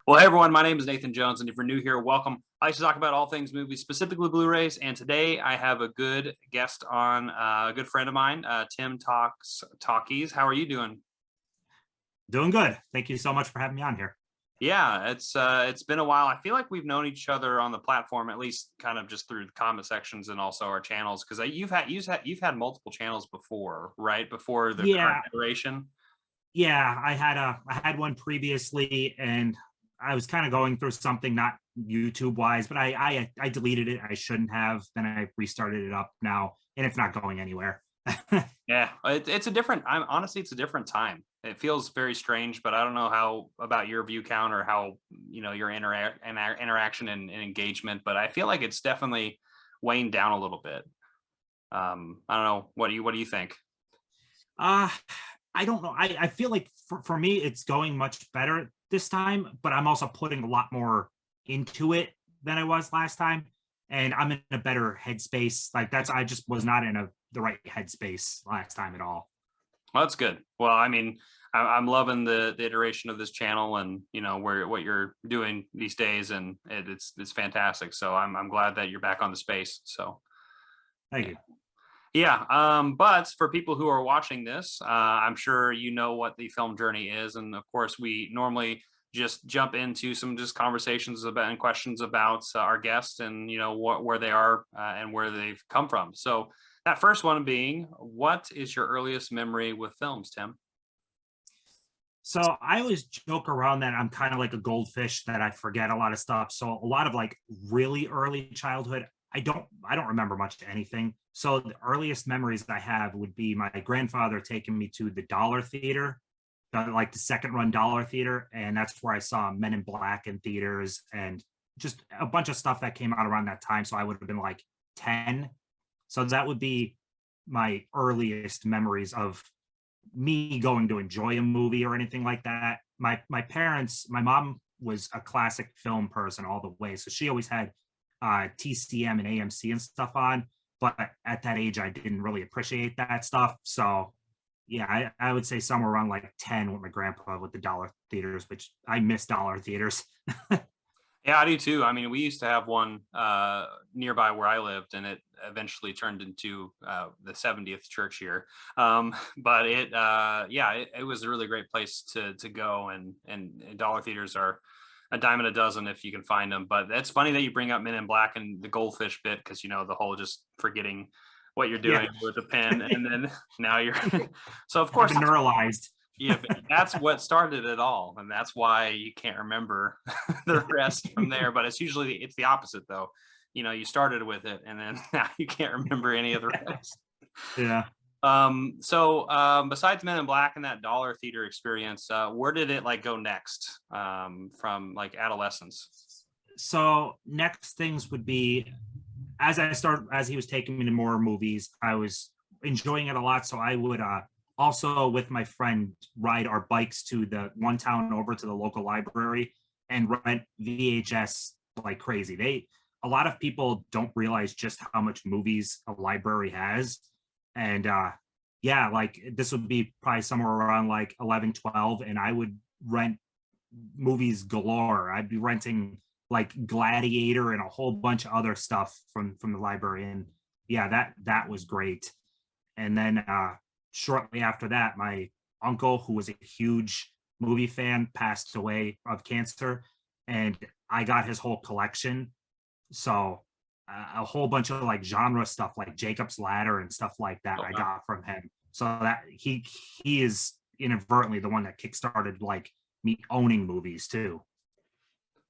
Well, hey everyone, my name is Nathan Jones, and if you're new here, welcome. I like to talk about all things movies, specifically Blu-rays, and today I have a good guest on, a good friend of mine, Tim Talks Talkies. How are you doing? Doing good. Thank you so much for having me on here. Yeah, it's been a while. I feel like we've known each other on the platform, at least kind of just through the comment sections and also our channels, because you've had multiple channels before, right? Before the current Yeah, iteration. yeah. I had one previously, and I was kind of going through something not YouTube wise, but I deleted it. I shouldn't have. Then I restarted it up now, and it's not going anywhere. Yeah, it's a different. I'm honestly, it's a different time. It feels very strange, but I don't know how about your view count or how your interaction and engagement. But I feel like it's definitely waned down a little bit. I don't know. What do you think? Uh I don't know. I feel like for me it's going much better this time, but I'm also putting a lot more into it than I was last time. And I'm in a better headspace. Like I just was not in the right headspace last time at all. Well, that's good. Well, I mean, I'm loving the iteration of this channel, and where what you're doing these days, and it's fantastic. So I'm glad that you're back on the space. So Thank yeah. you. Yeah, but for people who are watching this, I'm sure you know what the film journey is, and of course, we normally just jump into some just conversations about and questions about our guests and where they are and where they've come from. So that first one being, what is your earliest memory with films, Tim? So I always joke around that I'm kind of like a goldfish that I forget a lot of stuff. So a lot of like really early childhood, I don't remember much of anything. So the earliest memories I have would be my grandfather taking me to the dollar theater, like the second run dollar theater, and that's where I saw Men in Black in theaters and just a bunch of stuff that came out around that time. So I would have been like 10. So that would be my earliest memories of me going to enjoy a movie or anything like that. My parents, my mom was a classic film person all the way, so she always had TCM and AMC and stuff on. But at that age, I didn't really appreciate that stuff. So yeah, I would say somewhere around like 10 with my grandpa with the dollar theaters, which I miss dollar theaters. Yeah, I do too. I mean, we used to have one nearby where I lived, and it eventually turned into the 70th church here. But yeah, it was a really great place to go, and dollar theaters are a dime a dozen if you can find them. But it's funny that you bring up Men in Black and the goldfish bit, because the whole just forgetting what you're Yeah, doing with the pen, and then now you're so of I've course. been neuralized. Yeah, but that's what started it all, and that's why you can't remember the rest from there. But it's the opposite, though. You started with it, and then now you can't remember any of the rest. Yeah. So besides Men in Black and that dollar theater experience, where did it like go next from like adolescence? So next things would be as he was taking me to more movies, I was enjoying it a lot. So I would also with my friend ride our bikes to the one town over to the local library and rent VHS like crazy. A lot of people don't realize just how much movies a library has. And yeah, like this would be probably somewhere around like 11, 12, and I would rent movies galore. I'd be renting like Gladiator and a whole bunch of other stuff from the library, and yeah, that was great. And then shortly after that, my uncle, who was a huge movie fan, passed away of cancer, and I got his whole collection. So a whole bunch of like genre stuff, like Jacob's Ladder and stuff like that, Oh, I wow. got from him. So that he is inadvertently the one that kickstarted like me owning movies too.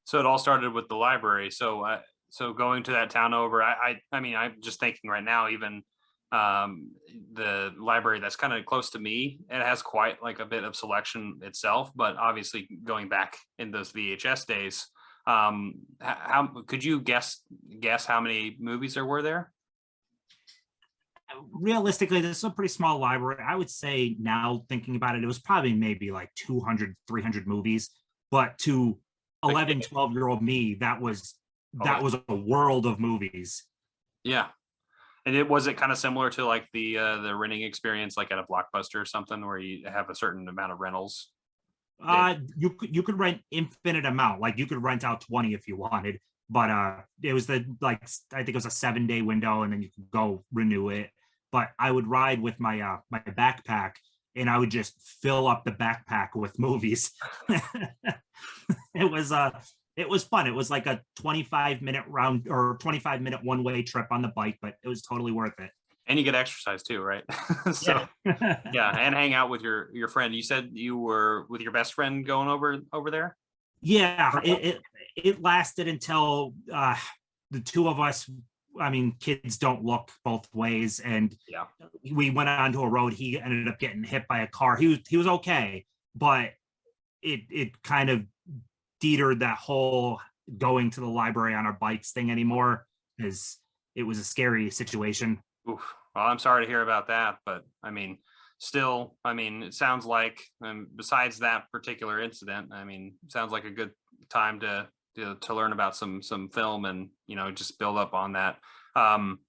So it all started with the library. So going to that town over, I mean, I'm just thinking right now, even um, the library that's kind of close to me, it has quite like a bit of selection itself. But obviously, going back in those VHS days, how could you guess how many movies there were there? Realistically, this is a pretty small library. I would say now thinking about it, it was probably maybe like 200, 300 movies. But to Like, 11, 12-year-old me, oh, that was a world of movies. yeah. And it was it kind of similar to like the renting experience, like at a Blockbuster or something, where you have a certain amount of rentals. You could rent infinite amount. Like you could rent out 20 if you wanted, but it was I think it was a 7-day window, and then you could go renew it. But I would ride with my my backpack, and I would just fill up the backpack with movies. It was fun. It was like a 25-minute round or 25-minute one-way trip on the bike, but it was totally worth it. And you get exercise too, right? So yeah, and hang out with your friend. You said you were with your best friend going over there. Yeah, it lasted until the two of us. I mean, kids don't look both ways, and Yeah. we went onto a road. He ended up getting hit by a car. He was okay, but it kind of deterred that whole going to the library on our bikes thing anymore, because it was a scary situation. Oof. Well, I'm sorry to hear about that, but I mean, still, I mean, it sounds like, besides that particular incident, I mean, it sounds like a good time to learn about some film, and just build up on that. Um,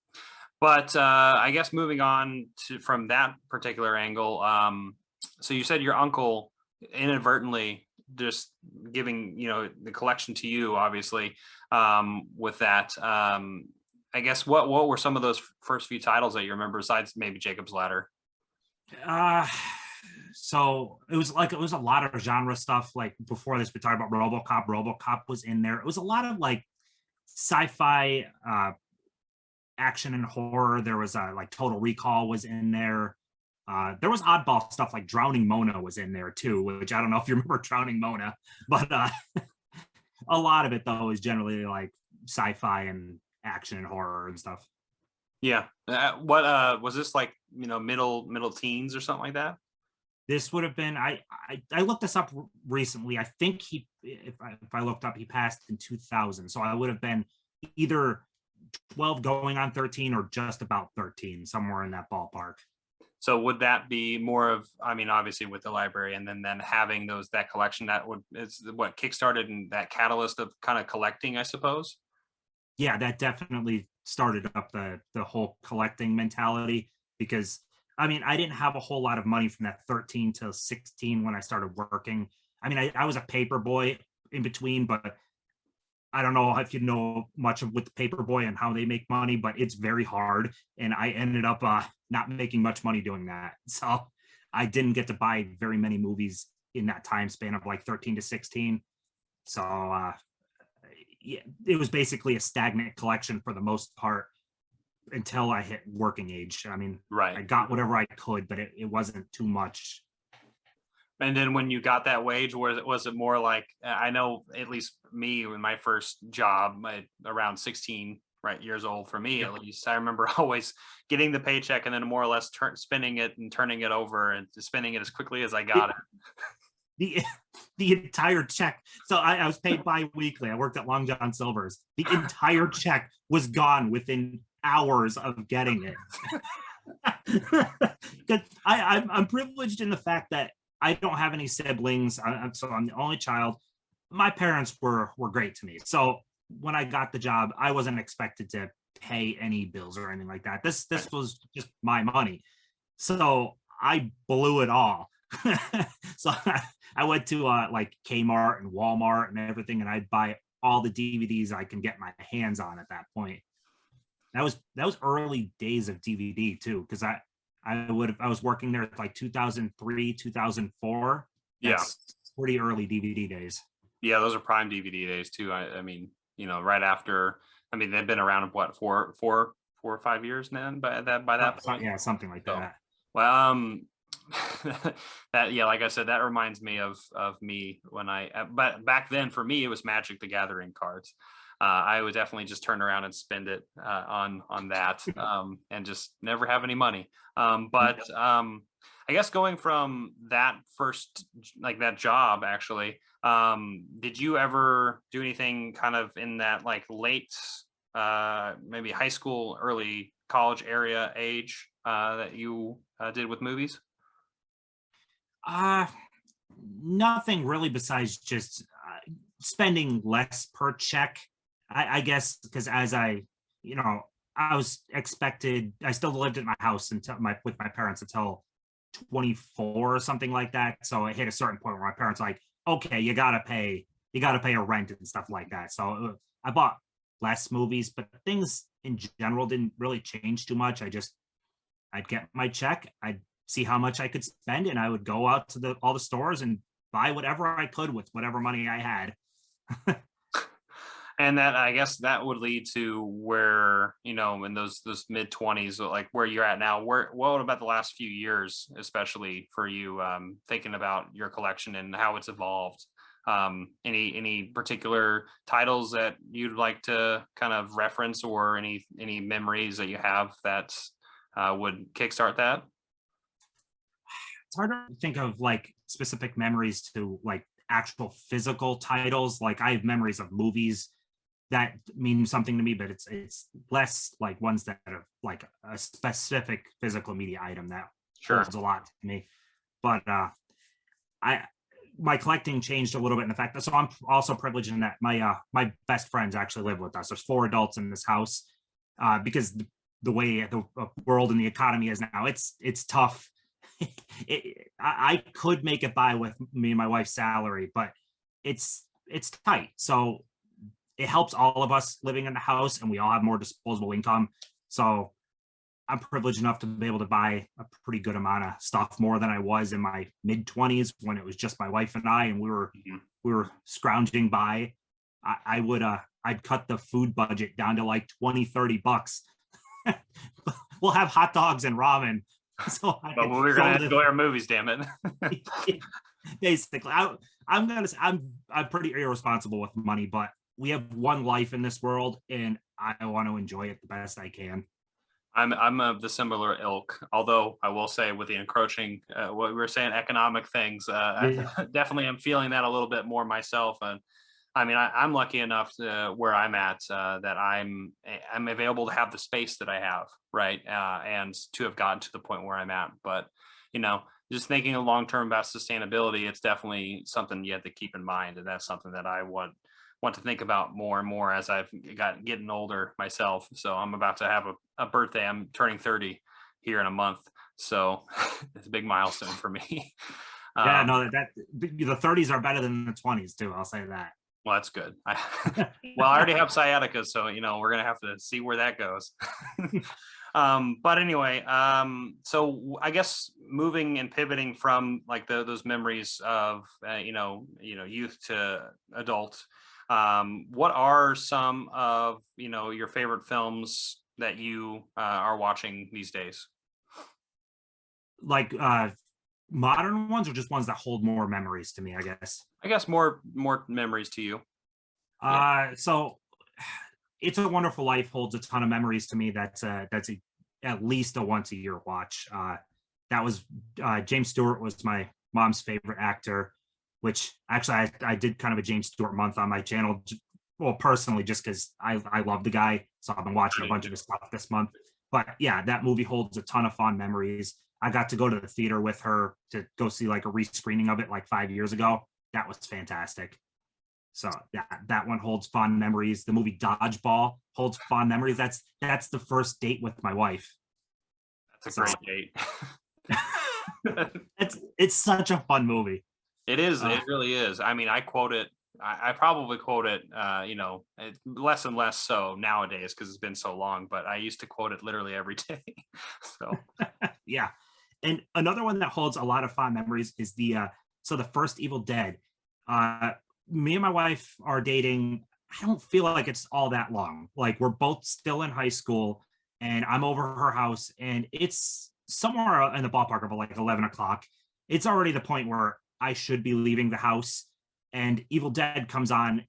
but I guess moving on from that particular angle, so you said your uncle inadvertently just giving the collection to you, obviously, with that. I guess what were some of those first few titles that you remember, besides maybe Jacob's Ladder? So it was a lot of genre stuff. Like before this, we talked about RoboCop. RoboCop was in there. It was a lot of like sci-fi, action and horror. There was like Total Recall was in there. There was oddball stuff like Drowning Mona was in there too, which I don't know if you remember Drowning Mona, but a lot of it though is generally like sci-fi and action and horror and stuff. Yeah. What was this, like, middle teens or something like that? This would have been I looked this up recently. I think if I looked up, he passed in 2000, so I would have been either 12 going on 13 or just about 13, somewhere in that ballpark. So would that be more of, I mean, obviously with the library, and then having that collection, is what kickstarted and that catalyst of kind of collecting, I suppose? Yeah, that definitely started up the whole collecting mentality, because I mean, I didn't have a whole lot of money from that 13 to 16 when I started working. I mean, I was a paper boy in between, but I don't know if you know much of with the paper boy and how they make money, but it's very hard. And I ended up not making much money doing that. So I didn't get to buy very many movies in that time span of like 13 to 16. So yeah, it was basically a stagnant collection for the most part until I hit working age. I mean, Right. I got whatever I could, but it wasn't too much. And then when you got that wage, was it more like, I know at least me, in my first job, around 16 years old, for me at least, I remember always getting the paycheck and then more or less spinning it and turning it over and spending it as quickly as I got it. The entire check. So I was paid bi-weekly. I worked at Long John Silver's. The entire check was gone within hours of getting it. Because I'm privileged in the fact that I don't have any siblings, so I'm the only child. My parents were great to me. So when I got the job, I wasn't expected to pay any bills or anything like that. This was just my money. So I blew it all. So I went to like Kmart and Walmart and everything, and I'd buy all the DVDs I can get my hands on at that point. That was early days of DVD too, because I was working there like 2003, 2004. That's pretty early DVD days. Yeah, those are prime DVD days too. I mean, right after, I mean, they've been around what, four or 5 years now by that point. Yeah, something like that. Well, that, yeah, like I said, that reminds me of me when but back then for me it was Magic the Gathering cards. I would definitely just turn around and spend it on that, and just never have any money. But I guess going from that first, like that job actually, did you ever do anything kind of in that like late, maybe high school, early college area age, that you did with movies? Nothing really besides just spending less per check. I guess because as I was expected, I still lived at my house with my parents until 24 or something like that. So it hit a certain point where my parents were like, okay, you gotta pay a rent and stuff like that. So I bought less movies, but things in general didn't really change too much. I'd get my check, I'd see how much I could spend, and I would go out to all the stores and buy whatever I could with whatever money I had. And that, I guess that would lead to where, in those mid 20s, like where you're at now. What about the last few years, especially for you, thinking about your collection and how it's evolved? Any particular titles that you'd like to kind of reference, or any memories that you have that would kickstart that? It's hard to think of like specific memories to like actual physical titles. Like I have memories of movies that mean something to me, but it's less like ones that are like a specific physical media item that holds a lot to me. But my collecting changed a little bit in the fact that, so I'm also privileged in that my best friends actually live with us. There's 4 adults in this house, because the way the world and the economy is now, it's tough. I could make it by with me and my wife's salary, but it's tight. So it helps all of us living in the house, and we all have more disposable income. So I'm privileged enough to be able to buy a pretty good amount of stuff, more than I was in my mid 20s when it was just my wife and I, and we were scrounging by. I'd cut the food budget down to like $20-30. We'll have hot dogs and ramen. So but we're gonna enjoy our movies, damn it. Basically, I'm pretty irresponsible with money, but we have one life in this world, and I want to enjoy it the best I can. I'm of the similar ilk, although I will say, with the encroaching, what we were saying, economic things, I definitely am feeling that a little bit more myself. And I mean, I'm lucky enough to where I'm at, that I'm available to have the space that I have, right, and to have gotten to the point where I'm at. But just thinking long term about sustainability, it's definitely something you have to keep in mind, and that's something that I want to think about more and more as I've getting older myself. So I'm about to have a birthday. I'm turning 30 here in a month, so it's a big milestone for me. Yeah, no, that the 30s are better than the 20s too. I'll say that. Well, that's good. I already have sciatica, so we're gonna have to see where that goes. But anyway, so I guess moving and pivoting from like those memories of youth to adult, what are some of your favorite films that you are watching these days? Like modern ones, or just ones that hold more memories to me, I guess. I guess more memories to you. So It's a Wonderful Life holds a ton of memories to me. That's at least a once a year watch. That was James Stewart was my mom's favorite actor, which actually I did kind of a James Stewart month on my channel. Well, personally, just because I love the guy. So I've been watching a bunch of his stuff this month. But yeah, that movie holds a ton of fond memories. I got to go to the theater with her to go see like a rescreening of it like 5 years ago. That was fantastic. So that one holds fond memories. The movie Dodgeball holds fond memories. That's the first date with my wife. That's a great date. It's such a fun movie. It is. It really is. I mean, I quote it. I probably quote it, less and less so nowadays because it's been so long. But I used to quote it literally every day. So yeah. And another one that holds a lot of fond memories is the first Evil Dead. Me and my wife are dating. I don't feel like it's all that long. Like we're both still in high school, and I'm over her house, and it's somewhere in the ballpark of like 11 o'clock. It's already the point where I should be leaving the house, and Evil Dead comes on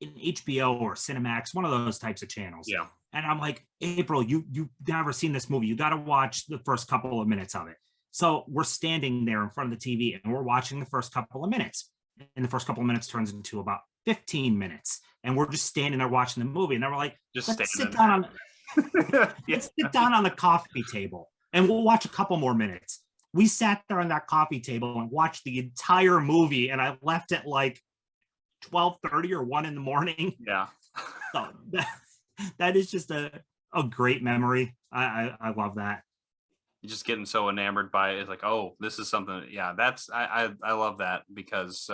in HBO or Cinemax, one of those types of channels. Yeah. And I'm like, April, you've never seen this movie. You got to watch the first couple of minutes of it. So we're standing there in front of the TV, and we're watching the first couple of minutes. And the first couple of minutes turns into about 15 minutes. And we're just standing there watching the movie. And then we're like, let's sit down on the coffee table and we'll watch a couple more minutes. We sat there on that coffee table and watched the entire movie. And I left at like 12:30 or 1 in the morning. Yeah. So that is just a great memory. I love that. you're just getting so enamored by it. It's like, oh, this is something. Yeah, that's I love that because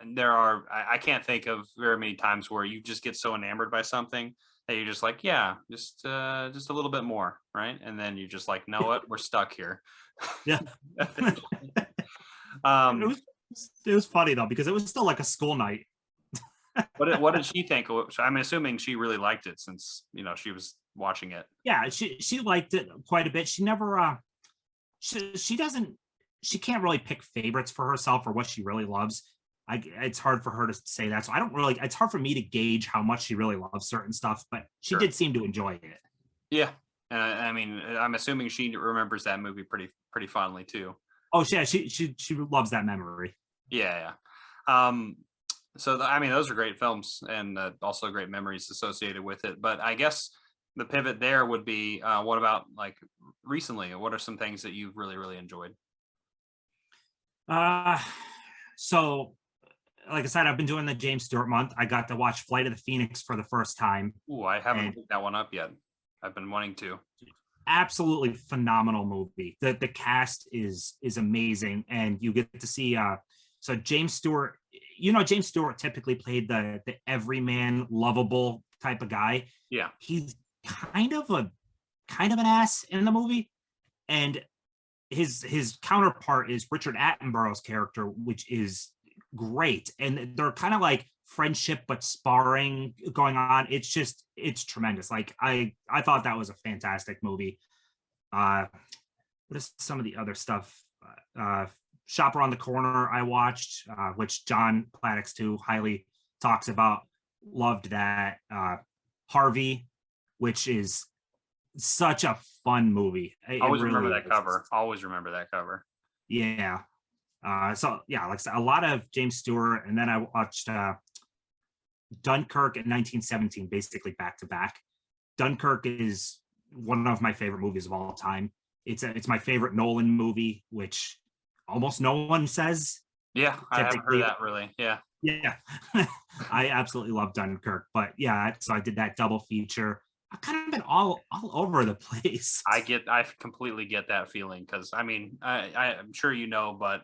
and I can't think of very many times where you just get so enamored by something that you're just like, yeah, just a little bit more, right? And then you're just like, know what, we're stuck here. Yeah. um, It was funny though because it was still like a school night. what did she think? I'm assuming she really liked it since she was watching it. Yeah, she liked it quite a bit. She never she doesn't she can't really pick favorites for herself or what she really loves. It's hard for her to say that. So I don't really it's hard for me to gauge how much she really loves certain stuff, but she Sure. did seem to enjoy it. Yeah. I mean, I'm assuming she remembers that movie pretty fondly too. Oh yeah, she loves that memory. Yeah. So I mean, those are great films and also great memories associated with it. But I guess the pivot there would be, what about like recently? What are some things that you've really enjoyed? So like I said, I've been doing the James Stewart month. I got to watch Flight of the Phoenix for the first time. Ooh, I haven't picked that one up yet. I've been wanting to. Absolutely phenomenal movie. The cast is amazing, and you get to see so James Stewart. James Stewart typically played the everyman, lovable type of guy. Yeah, he's kind of an ass in the movie, and his counterpart is Richard Attenborough's character, which is great, and they're kind of like friendship but sparring going on. It's tremendous. Like I thought that was a fantastic movie. What is some of the other stuff? Shop Around the Corner I watched, which John Plattix too highly talks about. Loved that. Harvey, which is such a fun movie. Always remember that cover. Always remember that cover. Yeah. So yeah, like I said, a lot of James Stewart, and then I watched Dunkirk in 1917, basically back to back. Dunkirk is one of my favorite movies of all time. It's my favorite Nolan movie, which almost no one says. Yeah, I haven't heard that really. Yeah. I absolutely love Dunkirk, but yeah, so I did that double feature. I've kind of been all over the place. I completely get that feeling because I mean I'm sure but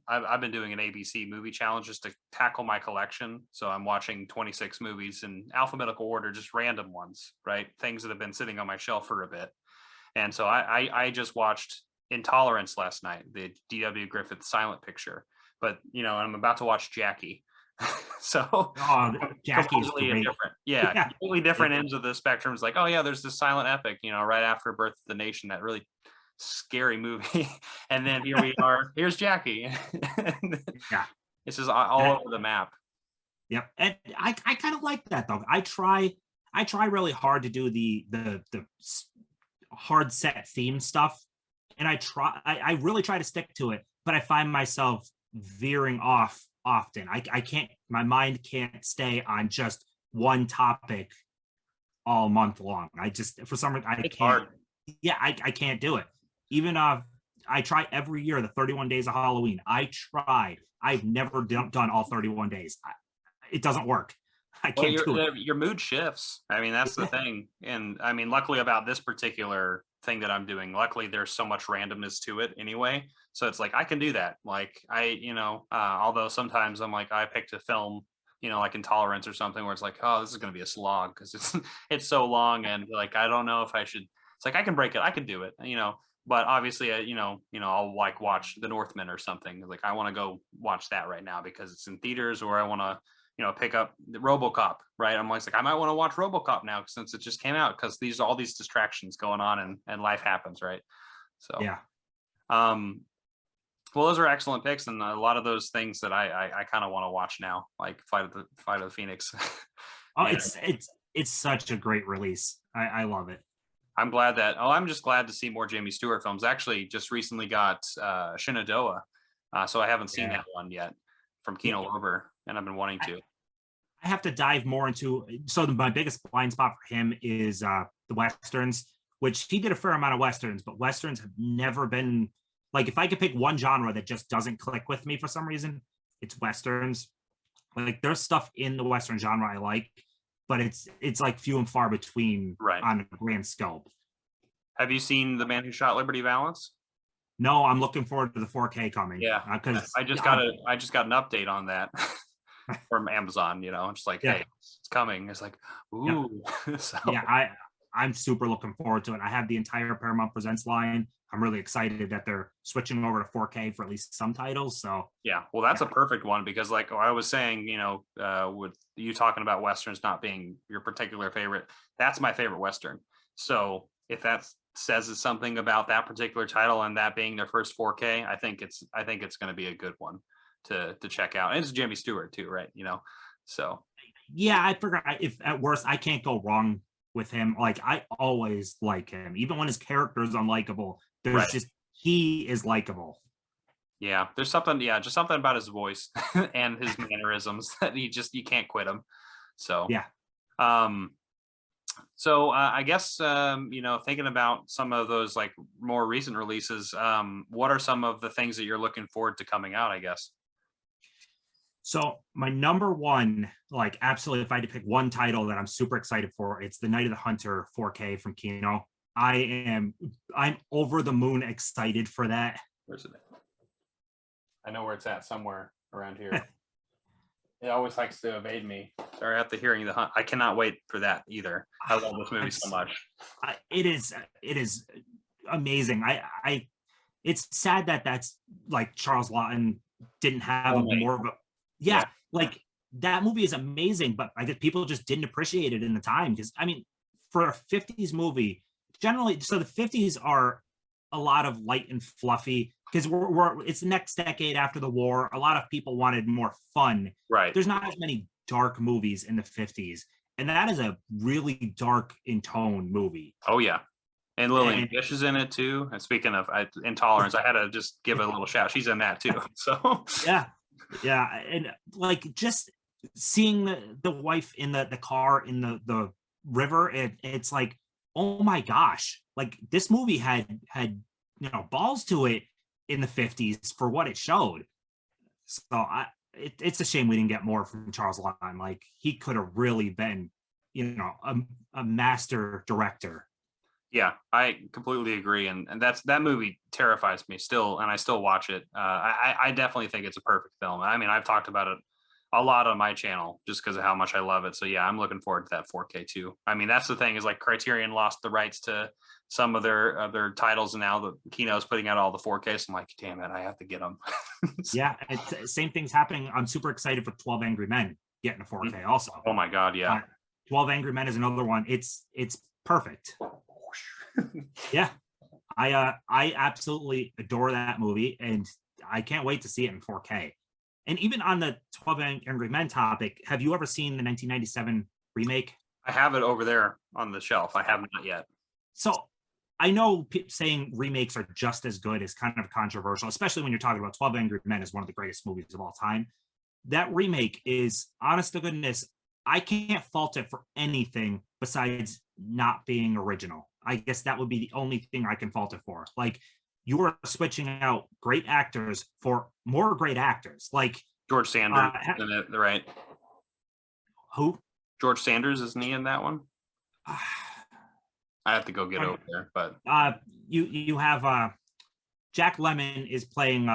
I've been doing an ABC movie challenge just to tackle my collection. So I'm watching 26 movies in alphabetical order, just random ones, right? Things that have been sitting on my shelf for a bit. And so I just watched Intolerance last night, the D.W. Griffith silent picture. But I'm about to watch Jackie. So Jackie's completely different ends of the spectrum. It's like, oh yeah, there's this silent epic, right after Birth of the Nation, that really scary movie. And then here we are, here's Jackie. Yeah, this is all over the map. Yep. And I kind of like that though. I try really hard to do the hard set theme stuff, and I really try to stick to it, but I find myself veering off often. I can't, my mind can't stay on just one topic all month long. I just, for some reason, it's can't hard. Yeah, I can't do it. Even I try every year the 31 days of Halloween. I've never done all 31 days. It doesn't work. I can't do it. Your mood shifts. I mean, that's the thing. And I mean, luckily about this particular thing that I'm doing, luckily there's so much randomness to it anyway. So it's like, I can do that. Like although sometimes I'm like, I picked a film, like Intolerance or something where it's like, oh, this is going to be a slog because it's so long. And like, I don't know if I should, it's like, I can break it. I can do it, but obviously, I'll like watch The Northman or something. Like I want to go watch that right now because it's in theaters, or I want to, pick up the RoboCop, right? I'm always like, I might want to watch RoboCop now since it just came out, because all these distractions going on and life happens, right? So yeah. Well, those are excellent picks, and a lot of those things that I kind of want to watch now, like Flight of the Phoenix. Oh, it's such a great release. I love it. I'm just glad to see more Jamie Stewart films. Actually, just recently got Shenandoah, so I haven't seen that one yet, from Kino Lorber, and I've been wanting to. I have to dive more into. So my biggest blind spot for him is the Westerns, which he did a fair amount of Westerns, but Westerns have never been, like, if I could pick one genre that just doesn't click with me for some reason, it's Westerns. Like, there's stuff in the Western genre I like, but it's like few and far between, right, on a grand scope. Have you seen The Man Who Shot Liberty Valance? No, I'm looking forward to the 4K coming. Yeah, because I just got an update on that from Amazon. It's like, yeah. hey, it's coming. It's like, ooh. So. Yeah, I'm super looking forward to it. I have the entire Paramount Presents line. I'm really excited that they're switching over to 4K for at least some titles. So yeah, well, that's a perfect one because, like I was saying, with you talking about westerns not being your particular favorite, that's my favorite western. So if that says something about that particular title and that being their first 4K, I think it's going to be a good one to check out. And it's Jimmy Stewart too, right? So yeah, I forgot. If at worst, I can't go wrong with him. Like, I always like him, even when his character is unlikable. There's just, he is likable. Yeah, there's something. Yeah, just something about his voice and his mannerisms that you can't quit him. So yeah. So I guess thinking about some of those like more recent releases, what are some of the things that you're looking forward to coming out, I guess? So my number one, like, absolutely, if I had to pick one title that I'm super excited for, it's The Night of the Hunter 4K from Kino. I'm over the moon excited for that. Where's it? I know where it's at, somewhere around here. It always likes to evade me. Sorry, after hearing The Hunt, I cannot wait for that either. I love this movie so much. It is amazing. It's sad that that's like Charles Lawton didn't have more of a like, that movie is amazing, but I guess people just didn't appreciate it in the time, because I mean, for a 50s movie, generally, so the 50s are a lot of light and fluffy because it's the next decade after the war. A lot of people wanted more fun. Right. There's not as many dark movies in the 50s, and that is a really dark in tone movie. Oh yeah. And Lillian Gish is in it too. And speaking of Intolerance, I had to just give a little shout. She's in that too. So yeah, and like, just seeing the wife in the car in the river, it's like, oh my gosh, like, this movie had balls to it in the 50s for what it showed. So it's a shame we didn't get more from Charles Lawton. Like, he could have really been a master director. Yeah, I completely agree, and that movie terrifies me still, and I still watch it. I definitely think it's a perfect film. I mean, I've talked about it a lot on my channel just because of how much I love it. So yeah, I'm looking forward to that 4K too. I mean, that's the thing, is like Criterion lost the rights to some of their titles, and now the Kino's putting out all the 4K. So I'm like, damn it, I have to get them. Yeah, same thing's happening. I'm super excited for 12 Angry Men getting a 4K also. Oh my god, yeah. 12 Angry Men is another one. It's perfect. Yeah, I absolutely adore that movie, and I can't wait to see it in 4K. And even on the 12 Angry Men topic, have you ever seen the 1997 remake? I have it over there on the shelf. I have not yet. So I know saying remakes are just as good is kind of controversial, especially when you're talking about 12 Angry Men is one of the greatest movies of all time. That remake is, honest to goodness, I can't fault it for anything besides not being original. I guess that would be the only thing I can fault it for. Like, you are switching out great actors for more great actors. Like George Sanders, isn't it? Right? Who? George Sanders, isn't he in that one? I have to go get over there, but you have Jack Lemmon is playing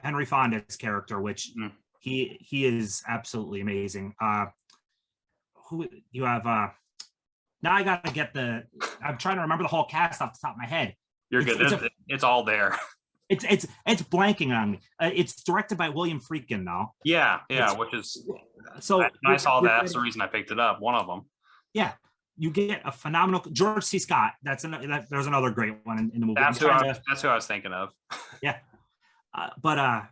Henry Fonda's character, which he is absolutely amazing. Who you have? Now I gotta get I'm trying to remember the whole cast off the top of my head. You're good. It's all there. It's blanking on me. It's directed by William Friedkin, though. Yeah, which is so. I saw that. That's the reason I picked it up. One of them. Yeah, you get a phenomenal George C. Scott. There's another great one in the movie. That's who I was thinking of. Yeah, but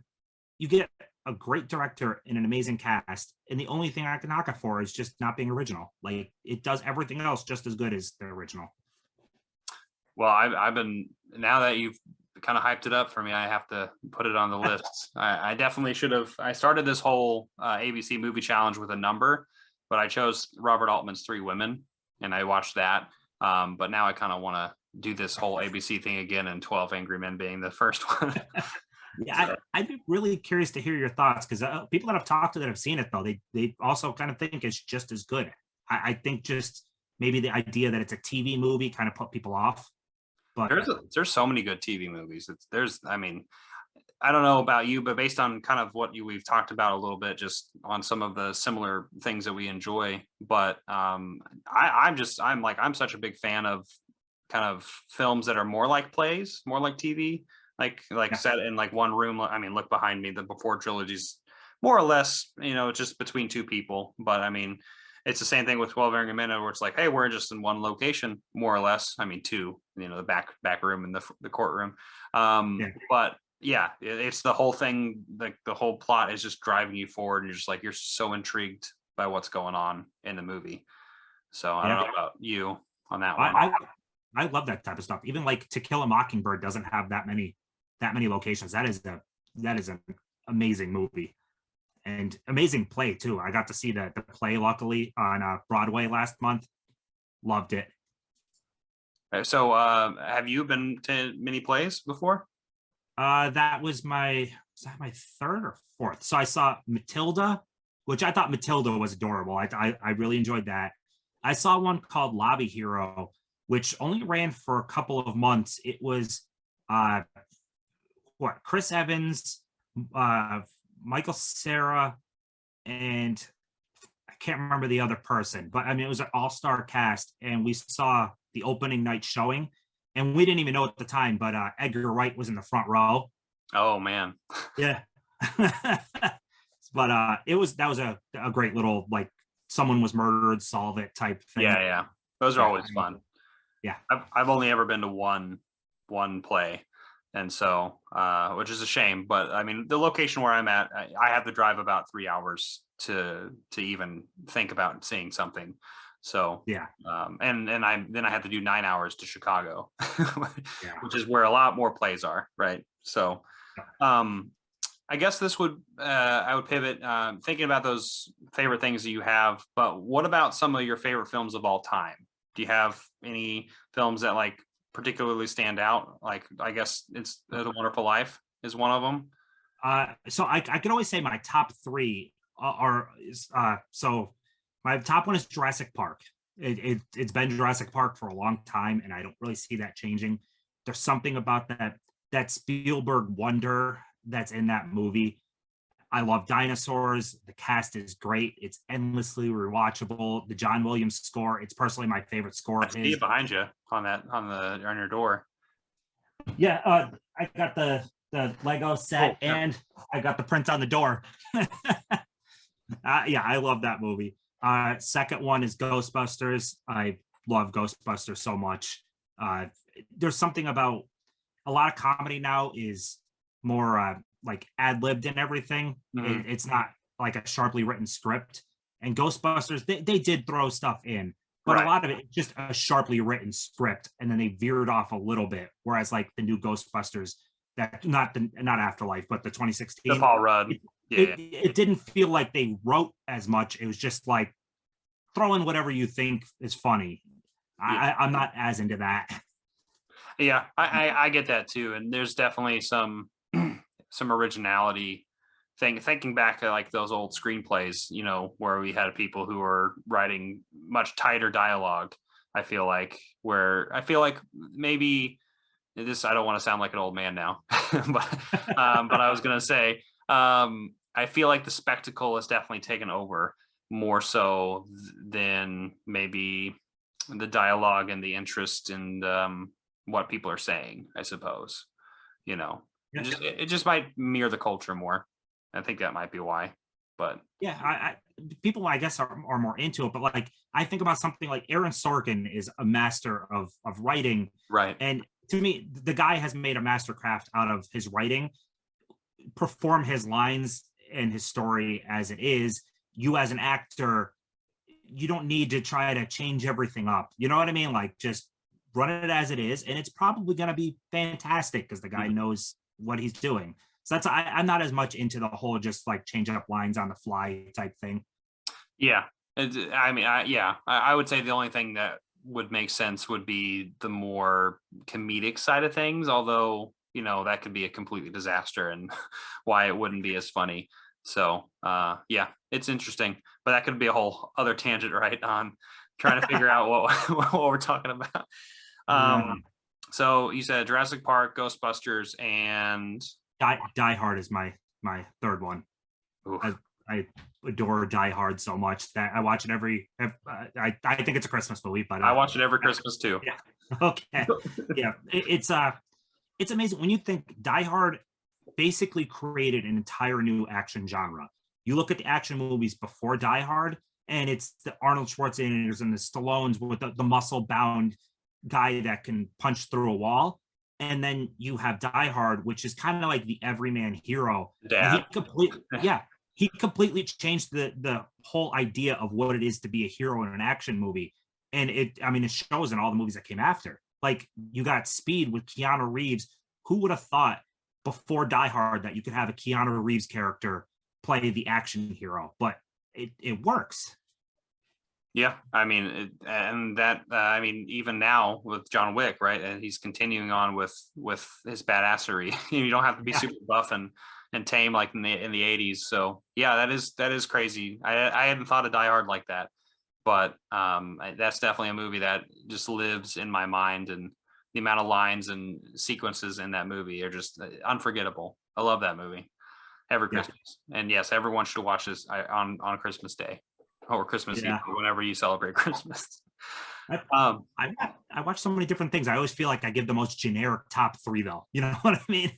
you get a great director and an amazing cast, and the only thing I can knock it for is just not being original. Like, it does everything else just as good as the original. Well, I've been, now that you've kind of hyped it up for me, I have to put it on the list. I definitely should have. I started this whole ABC movie challenge with a number, but I chose Robert Altman's Three Women, and I watched that. But now I kind of want to do this whole ABC thing again, and 12 Angry Men being the first one. Yeah, I'd be really curious to hear your thoughts, because people that I've talked to that have seen it, though, they also kind of think it's just as good. I think just maybe the idea that it's a TV movie kind of put people off. But There's so many good TV movies. I mean, I don't know about you, but based on kind of what we've talked about a little bit, just on some of the similar things that we enjoy. But I'm such a big fan of kind of films that are more like plays, more like TV, like yeah, set in like one room. I mean, look behind me. The Before trilogy's more or less, just between two people. But I mean, it's the same thing with 12 Angry Men, where it's like, hey, we're just in one location, more or less. I mean, two, the back room and the courtroom. yeah, But yeah, it's the whole thing. Like the whole plot is just driving you forward, and you're so intrigued by what's going on in the movie. So I don't yeah. know about you on that one. I I love that type of stuff. Even like To Kill a Mockingbird doesn't have that many locations. That is an amazing movie and amazing play too. I got to see the play luckily on Broadway last month. Loved it. So have you been to many plays before? Was that my third or fourth? So I saw Matilda, which I thought Matilda was adorable. I really enjoyed that. I saw one called Lobby Hero, which only ran for a couple of months. It was uh Chris Evans, uh Michael Cera, and I can't remember the other person, but I mean it was an all-star cast, and we saw the opening night showing, and we didn't even know at the time, but Edgar Wright was in the front row. Oh man. Yeah. But that was a great little, like, someone was murdered, solve it type thing. Yeah. Those are Yeah, always fun. yeah. I've only ever been to one play, and so which is a shame. But I mean, the location where I'm at, I have to drive about 3 hours to even think about seeing something. So Yeah. and I have to do 9 hours to Chicago, Yeah. which is where a lot more plays are, right? So I guess I would pivot, thinking about those favorite things that you have, but what about some of your favorite films of all time? Do you have any films that like particularly stand out? Like, I guess it's The Wonderful Life is one of them. So I can always say my top three so my top one is Jurassic Park. It's been Jurassic Park for a long time, and I don't really see that changing. There's something about that Spielberg wonder that's in that movie. I love dinosaurs. The cast is great. It's endlessly rewatchable. The John Williams score, it's personally my favorite score I of see his. it behind you on your door. Yeah, I got the Lego set, Yeah. and I got the print on the door. Yeah, I love that movie. Second one is Ghostbusters. I love Ghostbusters so much. There's something about a lot of comedy now is more like ad-libbed and everything. Mhm. It's not like a sharply written script. And Ghostbusters, they did throw stuff in, but a Right. lot of it just a sharply written script, and then they veered off a little bit. Whereas like the new Ghostbusters, that not Afterlife, but the The 2016, Paul Rudd. it, Yeah. it didn't feel like they wrote as much. It was just like throw in whatever you think is funny. I'm not as into that. Yeah, I get that too, and there's definitely some some originality. Thinking back to like those old screenplays, where we had people who were writing much tighter dialogue. I feel like maybe this. I don't want to sound like an old man now, but I was gonna say, I feel like the spectacle has definitely taken over more so than maybe the dialogue and the interest in what people are saying, I suppose. Yeah. It just might mirror the culture more. I think that might be why. But Yeah, people I guess are more into it, but like I think about something like Aaron Sorkin is a master of writing, right. and to me, the guy has made a mastercraft out of his writing. Perform his lines and his story as it is. You as an actor, you don't need to try to change everything up. You know what I mean? Like just run it as it is, and it's probably going to be fantastic because the guy Mhm. knows what he's doing. So I'm not as much into the whole just like change up lines on the fly type thing. Yeah. I mean, I would say the only thing that would make sense would be the more comedic side of things, although, that could be a completely disaster and why it wouldn't be as funny. So, yeah, it's interesting, but that could be a whole other tangent, right? On trying to figure out what, what we're talking about. Yeah. Um, So you said Jurassic Park, Ghostbusters, and Die Hard is my third one. I adore Die Hard so much that I watch it I think it's a Christmas movie, but I watch it every Christmas too. Yeah. Okay. Yeah. It's amazing when you think Die Hard basically created an entire new action genre. You look at the action movies before Die Hard, and it's the Arnold Schwarzeneggers and the Stallones with the muscle bound guy that can punch through a wall. And then you have Die Hard, which is kind of like the everyman hero. And he completely changed the whole idea of what it is to be a hero in an action movie. And it shows in all the movies that came after. Like you got Speed with Keanu Reeves. Who would have thought before Die Hard that you could have a Keanu Reeves character play the action hero? But it works. Yeah, I mean, even now with John Wick, right, and he's continuing on with his badassery. You don't have to be super buff and tame like in the 80s. So yeah, that is crazy. I hadn't thought of Die Hard like that, but that's definitely a movie that just lives in my mind, and the amount of lines and sequences in that movie are just unforgettable. I love that movie every Christmas, and yes, everyone should watch this on Christmas Day. Or Christmas Eve, whenever you celebrate Christmas. I watch so many different things. I always feel like I give the most generic top three, though. You know what I mean?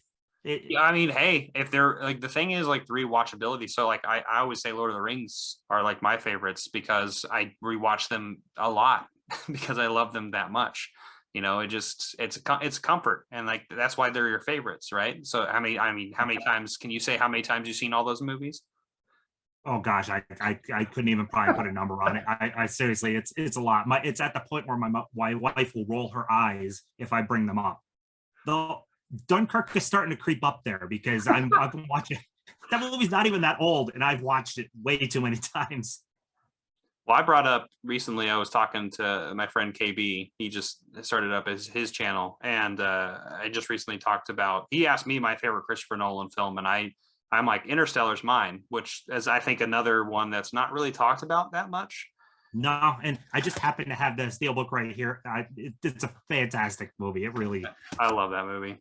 Hey, if they're like, the thing is like the rewatchability. So like I always say Lord of the Rings are like my favorites because I rewatch them a lot because I love them that much. You know, it's comfort, and like that's why they're your favorites, right? So how many times can you say how many times you've seen all those movies? Oh gosh, I couldn't even probably put a number on it. I seriously, it's a lot. It's at the point where my wife will roll her eyes if I bring them up. Though Dunkirk is starting to creep up there because I've been watching. That movie's not even that old, and I've watched it way too many times. Well, I brought up recently, I was talking to my friend KB. He just started up his channel, and I just recently talked about. He asked me my favorite Christopher Nolan film, and I'm like, Interstellar's mine, which is, I think, another one that's not really talked about that much. No, and I just happen to have the steelbook right here. It's a fantastic movie. It really. I love that movie.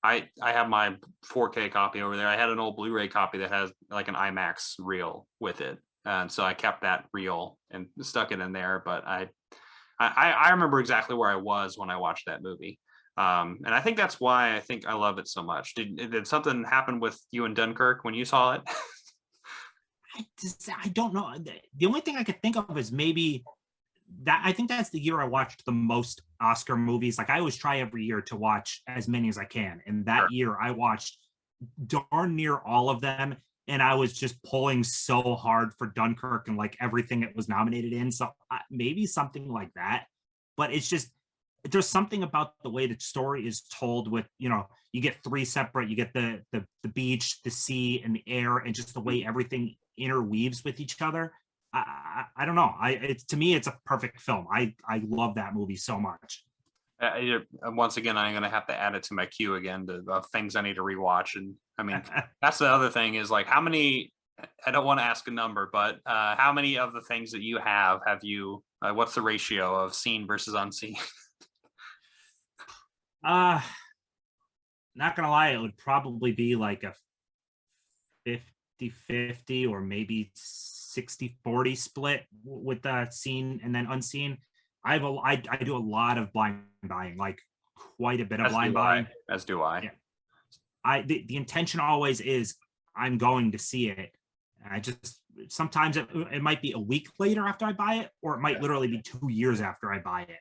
I have my 4K copy over there. I had an old Blu-ray copy that has like an IMAX reel with it, and so I kept that reel and stuck it in there. But I remember exactly where I was when I watched that movie. And I think that's why I think I love it so much. Did something happen with you in Dunkirk when you saw it? I don't know. The only thing I could think of is maybe that I think that's the year I watched the most Oscar movies. Like I always try every year to watch as many as I can. And that year I watched darn near all of them. And I was just pulling so hard for Dunkirk and like everything it was nominated in. So maybe something like that. But it's just, there's something about the way the story is told with, you get three separate, you get the beach, the sea, and the air, and just the way everything interweaves with each other. I don't know. To me, it's a perfect film. I love that movie so much. Once again, I'm going to have to add it to my queue again of things I need to rewatch. And I mean, that's the other thing is like how many, I don't want to ask a number, but how many of the things that you have you, what's the ratio of seen versus unseen? Not gonna lie, it would probably be like a 50-50 or maybe 60-40 split with the seen and then unseen. I do a lot of blind buying, like quite a bit of blind buying. As do I. Yeah. The intention always is I'm going to see it. I just sometimes it might be a week later after I buy it, or it might literally be 2 years after I buy it.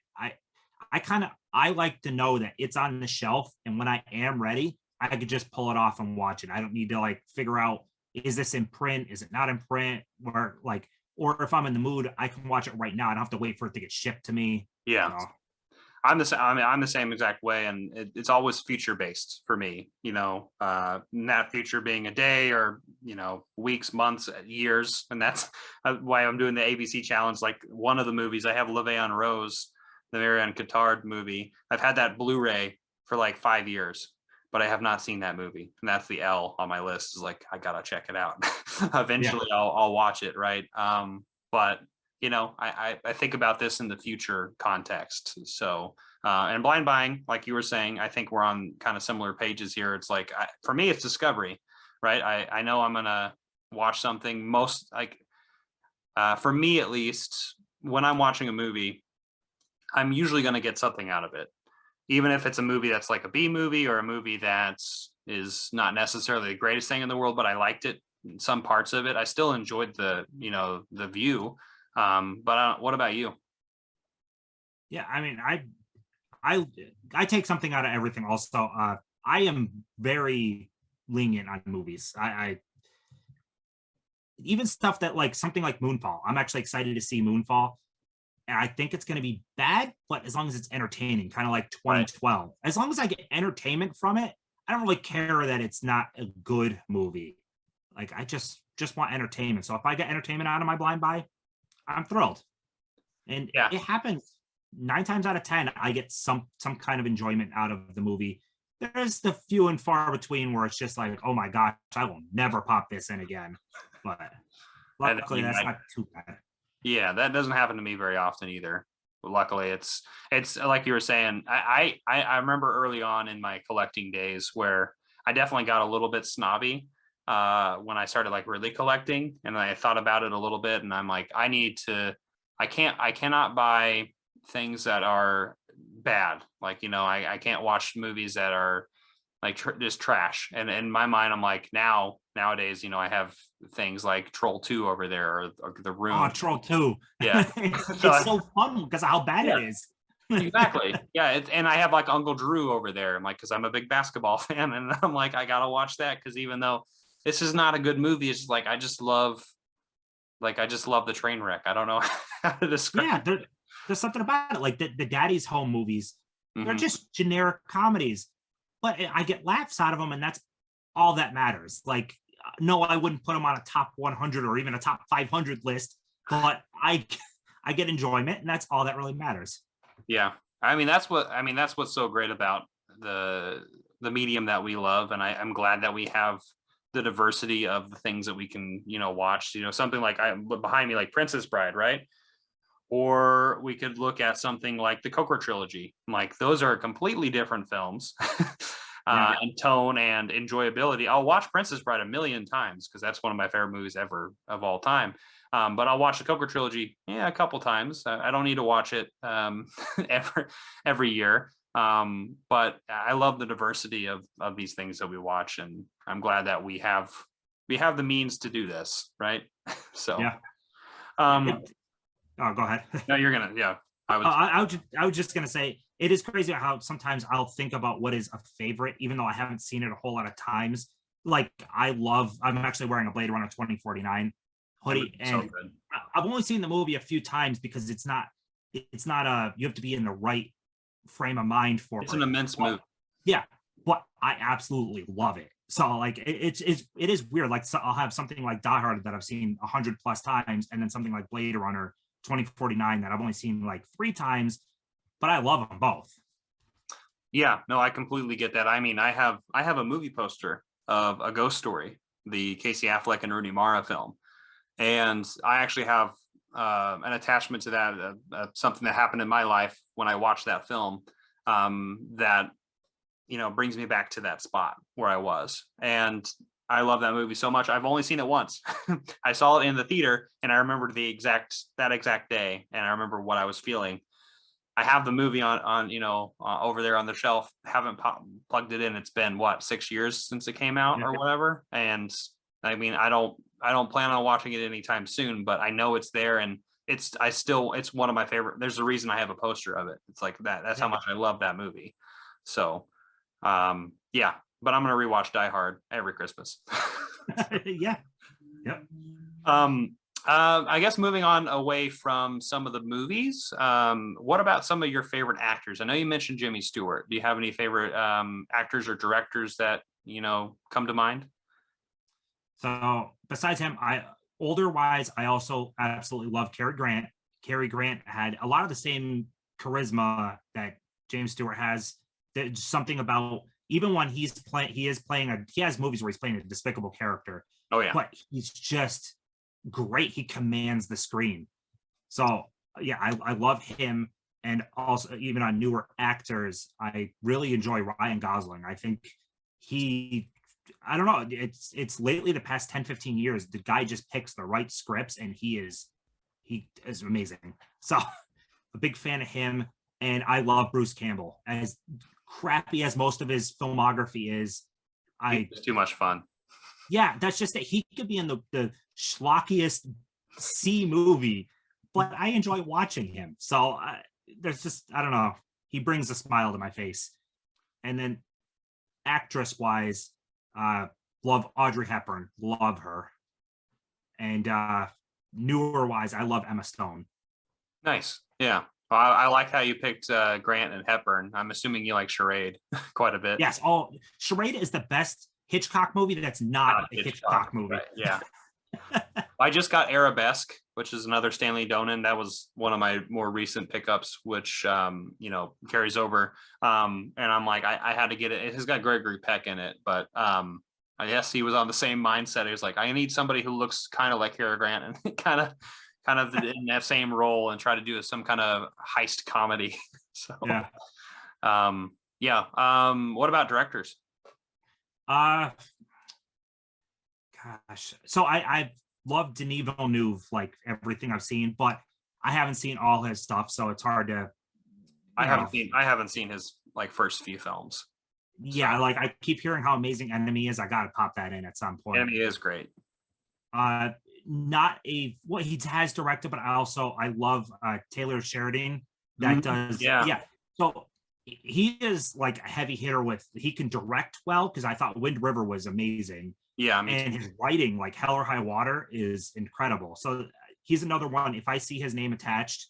I like to know that it's on the shelf, and when I am ready, I could just pull it off and watch it. I don't need to like figure out, is this in print? Is it not in print? Or if I'm in the mood, I can watch it right now. I don't have to wait for it to get shipped to me. Yeah. I'm the same exact way, and it's always future based for me. That future being a day or weeks, months, years, and that's why I'm doing the ABC challenge. Like one of the movies I have, Le'Veon Rose, the Marion Cotillard movie. I've had that Blu-ray for like 5 years, but I have not seen that movie, and that's the L on my list. Is like I gotta check it out. Eventually, I'll watch it, right? But I think about this in the future context. So, and blind buying, like you were saying, I think we're on kind of similar pages here. It's like, for me, it's discovery, right? I know I'm going to watch something for me, at least when I'm watching a movie, I'm usually going to get something out of it. Even if it's a movie that's like a B movie or a movie that is not necessarily the greatest thing in the world, but I liked it, some parts of it. I still enjoyed the view. But what about you? Yeah, I mean, I take something out of everything. Also, I am very lenient on movies. I even stuff that like something like Moonfall. I'm actually excited to see Moonfall. And I think it's going to be bad, but as long as it's entertaining, kind of like 2012. Right. As long as I get entertainment from it, I don't really care that it's not a good movie. Like I just want entertainment. So if I get entertainment out of my blind buy, I'm thrilled. And it happens 9 times out of 10. I get some kind of enjoyment out of the movie. There's the few and far between where it's just like, oh my gosh, I will never pop this in again. But luckily, that's not too bad. Yeah, that doesn't happen to me very often either. But luckily, it's like you were saying. I remember early on in my collecting days where I definitely got a little bit snobby when I started like really collecting, and I thought about it a little bit, and I'm like, I cannot buy things that are bad. Like, I can't watch movies that are like just trash. And in my mind, I'm like, nowadays, I have things like Troll 2 over there, or The Room. Oh, Troll 2. Yeah. It's so fun because of how bad it is. Exactly. Yeah. And I have like Uncle Drew over there. I'm like, because I'm a big basketball fan, and I'm like, I gotta watch that, because even though this is not a good movie, it's just like I just love the train wreck. I don't know how to describe. Yeah, there's something about it. Like the Daddy's Home movies, they're just generic comedies, but I get laughs out of them, and that's all that matters. Like, no, I wouldn't put them on a top 100 or even a top 500 list, but I get enjoyment, and that's all that really matters. Yeah, I mean that's what's so great about the medium that we love, and I'm glad that we have the diversity of the things that we can watch. Something like behind me, like Princess Bride, right? Or we could look at something like the Coco trilogy. Like, those are completely different films. And tone and enjoyability. I'll watch Princess Bride a million times because that's one of my favorite movies ever of all time. But I'll watch the Coco trilogy a couple times. I don't need to watch it every year. But I love the diversity of these things that we watch, and I'm glad that we have the means to do this, right? So yeah. Go ahead. No, you're gonna. Yeah, I was just gonna say, it is crazy how sometimes I'll think about what is a favorite, even though I haven't seen it a whole lot of times. Like, I'm actually wearing a Blade Runner 2049 hoodie, and I've only seen the movie a few times because it's not you have to be in the right frame of mind for it. It's an immense movie. Yeah, but I absolutely love it. So like it is weird. Like, so I'll have something like Die Hard that I've seen 100+ times, and then something like Blade Runner 2049 that I've only seen like 3 times, but I love them both. Yeah, no, I completely get that. I mean, I have a movie poster of A Ghost Story, the Casey Affleck and Rooney Mara film, and I actually have an attachment to that, something that happened in my life when I watched that film, that brings me back to that spot where I was. And I love that movie so much. I've only seen it once. I saw it in the theater, and I remember that exact day, and I remember what I was feeling. I have the movie on over there on the shelf. Haven't plugged it in. It's been 6 years since it came out or whatever. And I mean, I don't plan on watching it anytime soon, but I know it's there, and it's one of my favorite. There's a reason I have a poster of it. It's like that. That's how much I love that movie. So, yeah. But I'm gonna rewatch Die Hard every Christmas. Yeah. Yep. I guess moving on away from some of the movies, what about some of your favorite actors? I know you mentioned Jimmy Stewart. Do you have any favorite actors or directors that come to mind? So besides him, older wise, I also absolutely love Cary Grant. Cary Grant had a lot of the same charisma that James Stewart has. There's something about, even when he has movies where he's playing a despicable character. Oh yeah. But he's just great. He commands the screen. So yeah, I love him. And also even on newer actors, I really enjoy Ryan Gosling. I think he, I don't know, it's lately the past 10-15 years, the guy just picks the right scripts and he is amazing. So a big fan of him. And I love Bruce Campbell. As crappy as most of his filmography is, It's too much fun. yeah, that's just that he could be in the schlockiest C movie, but I enjoy watching him. So there's just, I don't know, he brings a smile to my face. And then actress wise, love Audrey Hepburn, love her. And newer wise, I love Emma Stone. Nice. Yeah. Well, I like how you picked Grant and Hepburn. I'm assuming you like Charade quite a bit. Yes. Oh, Charade is the best Hitchcock movie that's not a Hitchcock movie. Right. Yeah. I just got Arabesque, which is another Stanley Donen. That was one of my more recent pickups, which carries over. And I'm like, I had to get it. It has got Gregory Peck in it, but I guess he was on the same mindset. He was like, I need somebody who looks kind of like Cary Grant and kind of in that same role and try to do some kind of heist comedy. So Yeah. What about directors? Gosh. So I love Denis Villeneuve, like everything I've seen, but I haven't seen all his stuff, so it's hard to. I haven't seen his like first few films. Yeah, So. like I keep hearing how amazing Enemy is. I gotta pop that in at some point. Enemy is great. Not a what he has directed, but I love Taylor Sheridan that does. Yeah. So he is like a heavy hitter with, he can direct well, because I thought Wind River was amazing. Yeah, and his writing, like Hell or High Water, is incredible. So he's another one. If I see his name attached,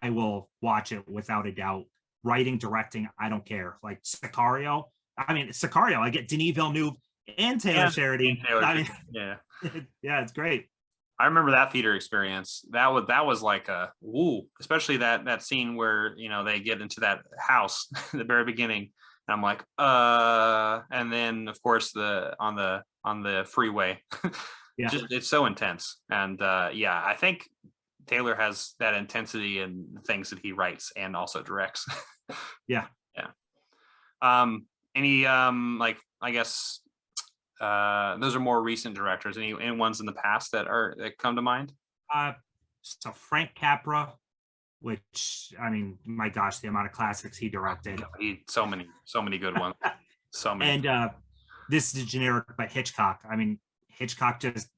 I will watch it without a doubt. Writing, directing, I don't care. Like Sicario, I get Denis Villeneuve and Taylor Sheridan. Yeah, it's great. I remember that theater experience. That was like a woo, especially that scene where they get into that house at the very beginning. And I'm like, and then of course on the freeway. Yeah. Just, it's so intense. And I think Taylor has that intensity in things that he writes and also directs. Yeah. Any like, I guess those are more recent directors. Any ones in the past that come to mind? So Frank Capra, which, I mean, my gosh, the amount of classics he directed. So many good ones. So many. And this is generic, but Hitchcock. I mean, Hitchcock there's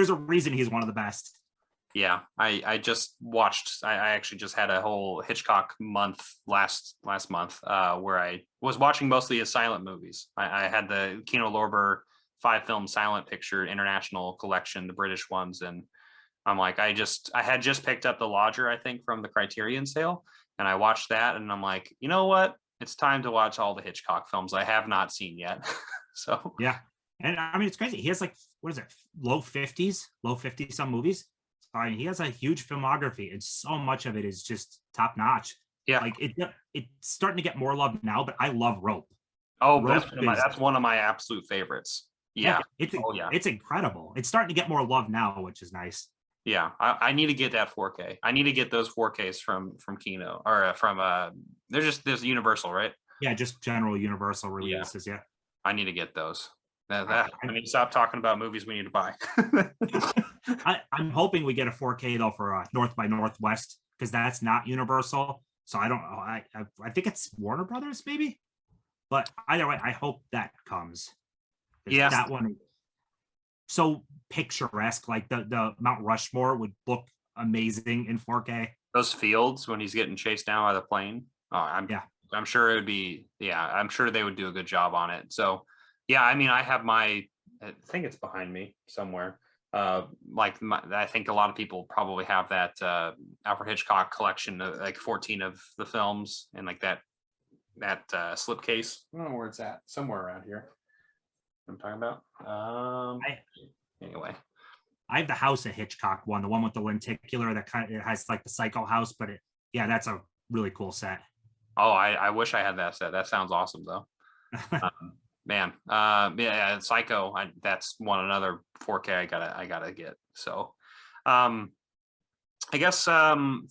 a reason he's one of the best. Yeah, I just watched. I actually just had a whole Hitchcock month last month, where I was watching mostly his silent movies. I had the Kino Lorber 5-film silent picture international collection, the British ones, and I'm like, I had just picked up The Lodger, I think, from the Criterion sale, and I watched that, and I'm like, you know what? It's time to watch all the Hitchcock films I have not seen yet. So yeah, and I mean, it's crazy. He has like, what is it, low 50s some movies. I mean, he has a huge filmography, and so much of it is just top notch. Yeah, like it's starting to get more love now, but I love Rope. Oh, that's one of my absolute favorites. Yeah. It's incredible. It's starting to get more love now, which is nice. Yeah, I need to get that 4K. I need to get those 4Ks from Kino, or there's Universal, right? Yeah, just general Universal releases. Yeah. I need to get those. I need to stop talking about movies we need to buy. I'm hoping we get a 4K though for North by Northwest, because that's not Universal. So I don't know. I think it's Warner Brothers maybe, but either way, I hope that comes. Yeah, that one. So picturesque, like the Mount Rushmore would look amazing in 4K. Those fields when he's getting chased down by the plane. I'm sure it would be. Yeah, I'm sure they would do a good job on it. So yeah, I mean, I think it's behind me somewhere. I think a lot of people probably have that Alfred Hitchcock collection, like 14 of the films, and like that slipcase. I don't know where it's at. Somewhere around here. I'm talking about. Anyway, I have the House of Hitchcock one, the one with the lenticular that it has like the Psycho house, but that's a really cool set. Oh, I wish I had that set. That sounds awesome though. Man, Psycho. That's another 4K I gotta get. So, I guess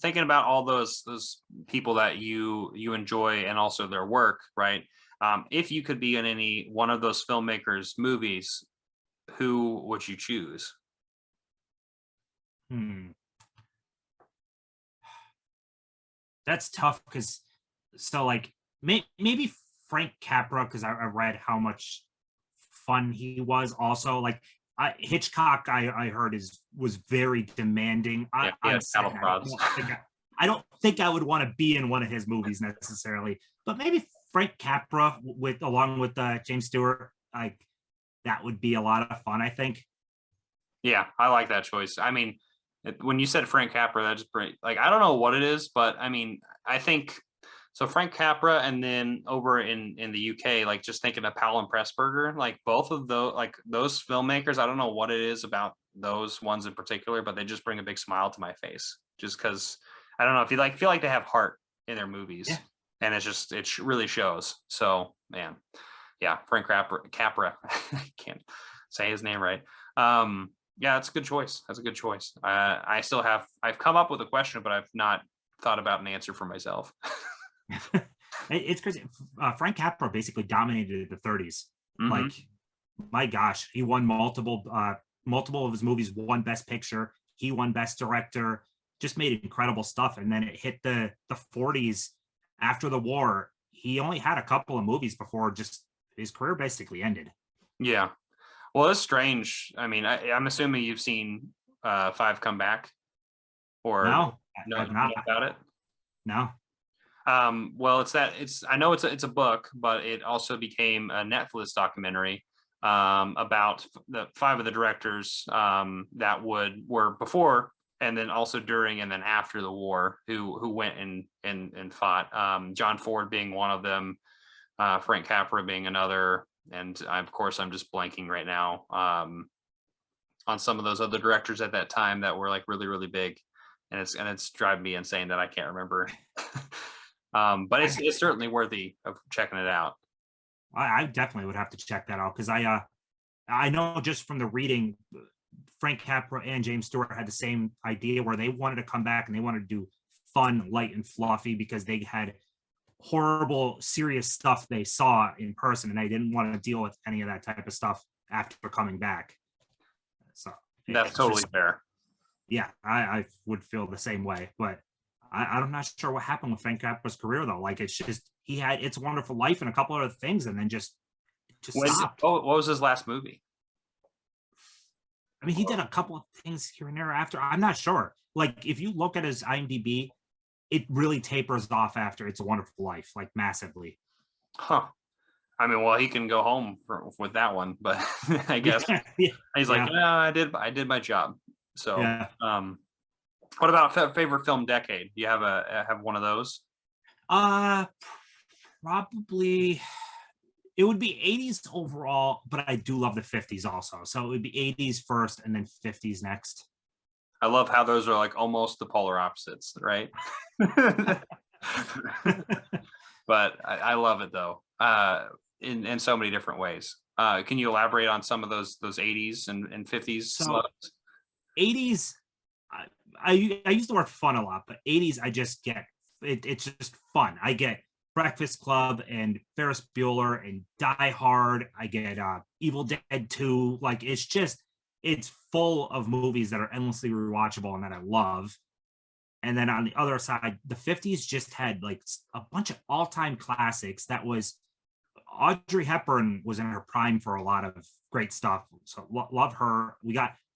thinking about all those people that you enjoy and also their work, right? If you could be in any one of those filmmakers' movies, who would you choose? Hmm. That's tough because so like maybe Frank Capra because I read how much fun he was. Also, like Hitchcock, I heard was very demanding Yeah, he on had set. cattle prods. I don't think I would want to be in one of his movies necessarily, but maybe Frank Capra with along with James Stewart, like that would be a lot of fun. I think. Yeah, I like that choice. I mean, when you said Frank Capra, that just like I don't know what it is, but I mean, I think so. Frank Capra, and then over in the UK, like just thinking of Powell and Pressburger, like both of those filmmakers. I don't know what it is about those ones in particular, but they just bring a big smile to my face. Just because I don't know if you like feel like they have heart in their movies, Yeah. and really shows. So man, yeah, Frank Capra, I can't say his name right. Yeah, that's a good choice. That's a good choice. I've come up with a question, but I've not thought about an answer for myself. It's crazy. Frank Capra basically dominated the 30s. Mm-hmm. Like, my gosh, he won multiple of his movies. Won Best Picture. He won Best Director. Just made incredible stuff. And then it hit the 40s after the war. He only had a couple of movies before just his career basically ended. Yeah. Well, it's strange. I mean, I'm assuming you've seen Five Come Back, or No, know I've not. about it. No. Well, it's I know it's a book, but it also became a Netflix documentary about the five of the directors that were before and then also during and then after the war who went and fought. John Ford being one of them, Frank Capra being another, and of course I'm just blanking right now on some of those other directors at that time that were like really really big, and it's driving me insane that I can't remember. But it's certainly worthy of checking it out. I definitely would have to check that out because I know just from the reading, Frank Capra and James Stewart had the same idea where they wanted to come back and they wanted to do fun, light, and fluffy because they had horrible, serious stuff they saw in person and they didn't want to deal with any of that type of stuff after coming back. So That's totally fair. Yeah, I would feel the same way, but I'm not sure what happened with Frank Capra's career though. Like it's just he had It's a Wonderful Life and a couple other things, and then just stopped. What was his last movie? I mean, he did a couple of things here and there after. I'm not sure. Like if you look at his IMDb, it really tapers off after It's a Wonderful Life, like massively. Huh. I mean, well, he can go home with that one, but I guess he's like, no, I did my job. So, yeah. What about favorite film decade? Do you have one of those? Probably it would be 80s overall, but I do love the 50s also. So it would be 80s first and then 50s next. I love how those are like almost the polar opposites, right? But I love it though, in so many different ways. Can you elaborate on some of those 80s and 50s? So 80s, I use the word fun a lot, but 80s I just get it. It's just fun. I get Breakfast Club and Ferris Bueller and Die Hard. I get Evil Dead 2. Like it's full of movies that are endlessly rewatchable and that I love. And then on the other side, the 50s just had like a bunch of all-time classics. That was Audrey Hepburn was in her prime for a lot of great stuff. So love her.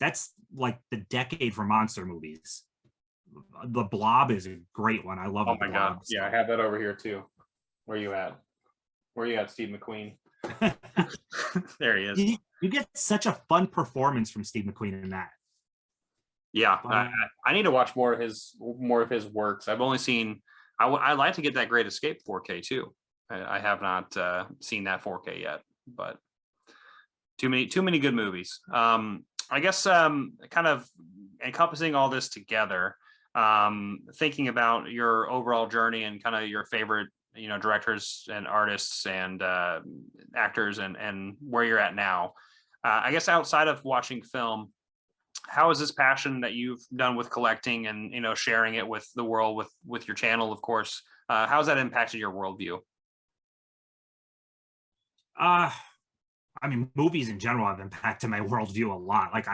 That's like the decade for monster movies. The Blob is a great one. I love. Oh my God. Yeah, I have that over here too. Where you at? Where you at, Steve McQueen? There he is. You get such a fun performance from Steve McQueen in that. Yeah, I need to watch more of his works. I've only seen. I'd like to get that Great Escape 4K too. I have not seen that 4K yet, but too many good movies. I guess kind of encompassing all this together, thinking about your overall journey and kind of your favorite, directors and artists and actors and where you're at now. I guess outside of watching film, how is this passion that you've done with collecting and, you know, sharing it with the world with your channel, of course, how has that impacted your worldview? Uh, I mean, movies in general have impacted my worldview a lot. Like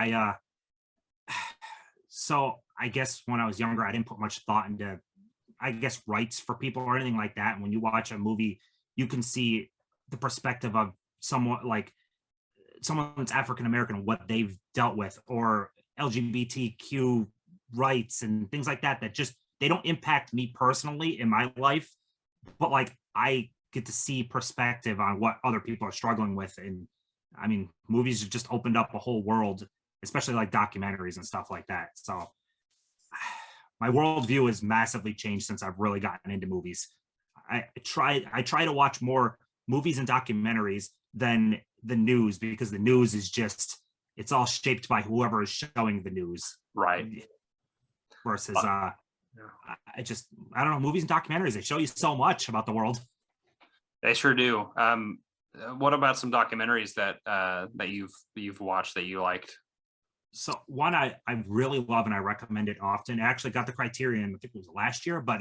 so I guess when I was younger, I didn't put much thought into, I guess, rights for people or anything like that. And when you watch a movie, you can see the perspective of someone that's African American, what they've dealt with, or LGBTQ rights and things like that, that just, they don't impact me personally in my life, but like I get to see perspective on what other people are struggling with. And I mean, movies have just opened up a whole world, especially like documentaries and stuff like that. So my worldview has massively changed since I've really gotten into movies. I try to watch more movies and documentaries than the news, because the news is just, it's all shaped by whoever is showing the news. Right. Versus Yeah. I don't know, movies and documentaries, they show you so much about the world. They sure do. What about some documentaries that you've watched that you liked? So one I really love and I recommend it often. It actually got the Criterion, I think it was last year, but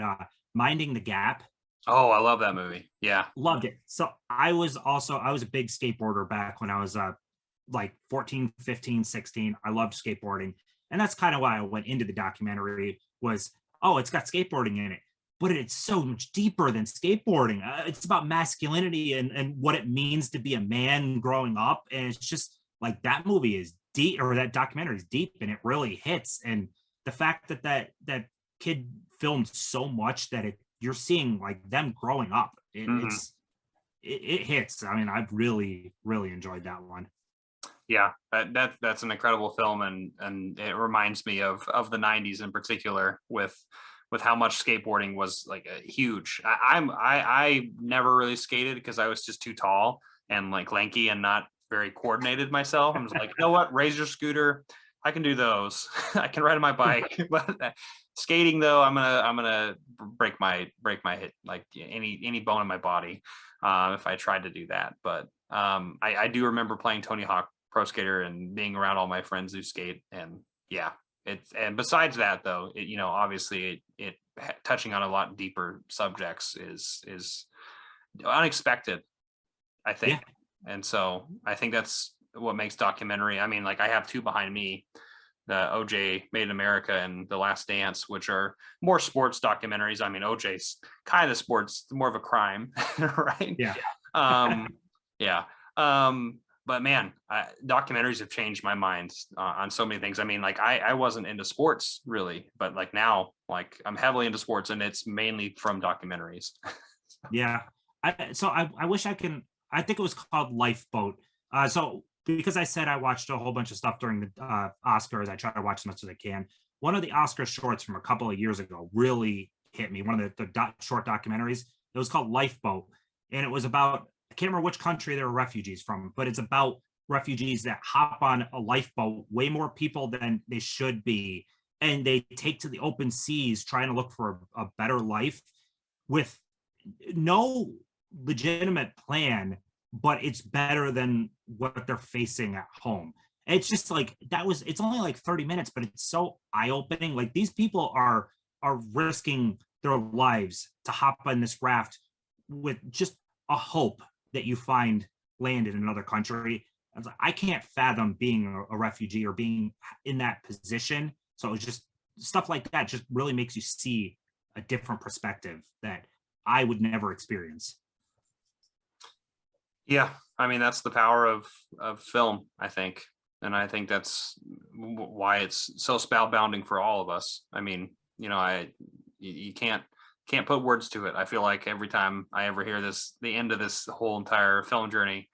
Minding the Gap. Oh, I love that movie. Yeah. Loved it. So I was a big skateboarder back when I was like 14, 15, 16. I loved skateboarding. And that's kind of why I went into the documentary was, oh, it's got skateboarding in it, but it's so much deeper than skateboarding. It's about masculinity and what it means to be a man growing up. And it's just like, that movie is deep, or that documentary is deep, and it really hits. And the fact that kid filmed so much that you're seeing like them growing up, it hits. I mean, I've really enjoyed that one. Yeah, that's an incredible film, and it reminds me of the 90s in particular, with how much skateboarding was like a huge. I never really skated because I was just too tall and like lanky and not very coordinated myself. I'm just like, you know what, razor scooter, I can do those. I can ride on my bike, but skating though, I'm gonna break my hip, like any bone in my body, if I tried to do that. But I do remember playing Tony Hawk Pro Skater and being around all my friends who skate, and yeah, and besides that though, you know, obviously it touching on a lot deeper subjects is unexpected, I think. Yeah. And so I think that's what makes documentary. I mean, like I have two behind me, the OJ Made in America and The Last Dance, which are more sports documentaries. I mean, OJ's kind of sports, more of a crime, right? Yeah. Yeah. But man, documentaries have changed my mind on so many things. I mean, like I wasn't into sports really, but like now, like I'm heavily into sports, and it's mainly from documentaries. Yeah. I wish I can. I think it was called Lifeboat. So because I said I watched a whole bunch of stuff during the Oscars, I try to watch as much as I can. One of the Oscar shorts from a couple of years ago really hit me. One of the short documentaries. It was called Lifeboat, and it was about, I can't remember which country they were refugees from, but it's about refugees that hop on a lifeboat, way more people than they should be, and they take to the open seas trying to look for a better life with no legitimate plan, but it's better than what they're facing at home. It's just like, it's only like 30 minutes, but it's so eye-opening. Like these people are risking their lives to hop on this raft with just a hope that you find land in another country. I can't fathom being a refugee or being in that position. So it's just stuff like that just really makes you see a different perspective that I would never experience. Yeah, I mean that's the power of film, I think, and I think that's why it's so spellbinding for all of us. I mean, you know, you can't put words to it. I feel like every time I ever hear the end of this whole entire film journey,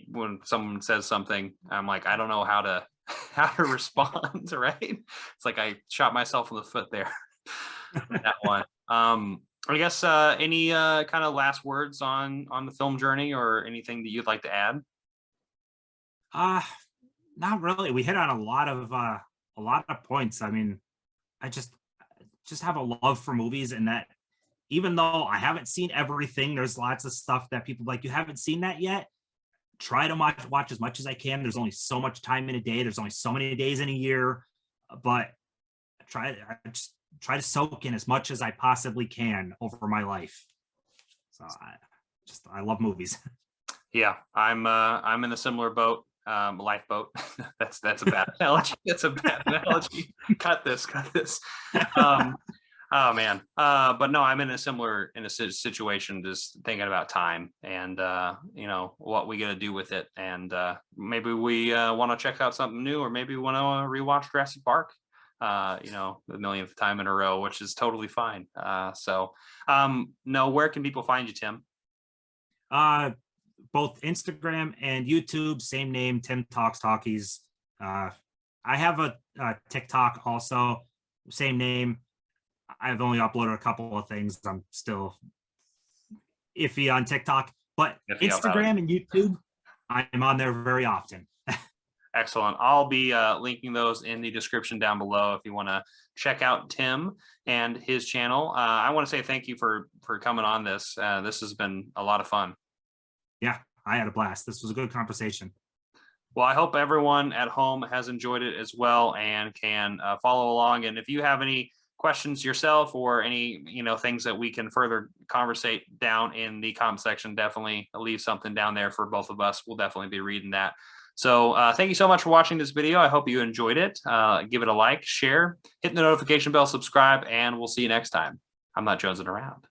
when someone says something, I'm like, I don't know how to respond. Right? It's like I shot myself in the foot there. That one. I guess any kind of last words on the film journey, or anything that you'd like to add? Not really. We hit on a lot of points. I mean, I just have a love for movies, and that even though I haven't seen everything, there's lots of stuff that people like, you haven't seen that yet. Try to watch as much as I can. There's only so much time in a day. There's only so many days in a year. but I just try to soak in as much as I possibly can over my life. So I love movies. Yeah, I'm in a similar boat, lifeboat. That's a bad analogy. That's a bad analogy. Cut this. Oh man. But no, I'm in a situation, just thinking about time and what we gotta do with it. And maybe we want to check out something new, or maybe we want to rewatch Jurassic Park. The millionth time in a row, which is totally fine. No, where can people find you, Tim? Both Instagram and YouTube, same name, Tim Talks Talkies. I have a TikTok also, same name. I've only uploaded a couple of things. I'm still iffy on TikTok, but Instagram and YouTube, I'm on there very often. Excellent. I'll be linking those in the description down below if you want to check out Tim and his channel. I want to say thank you for coming on this. This has been a lot of fun. Yeah, I had a blast. This was a good conversation. Well, I hope everyone at home has enjoyed it as well and can follow along. And if you have any questions yourself, or any things that we can further conversate down in the comment section, definitely leave something down there for both of us. We'll definitely be reading that. So thank you so much for watching this video. I hope you enjoyed it. Give it a like, share, hit the notification bell, subscribe, and we'll see you next time. I'm not jonesing around.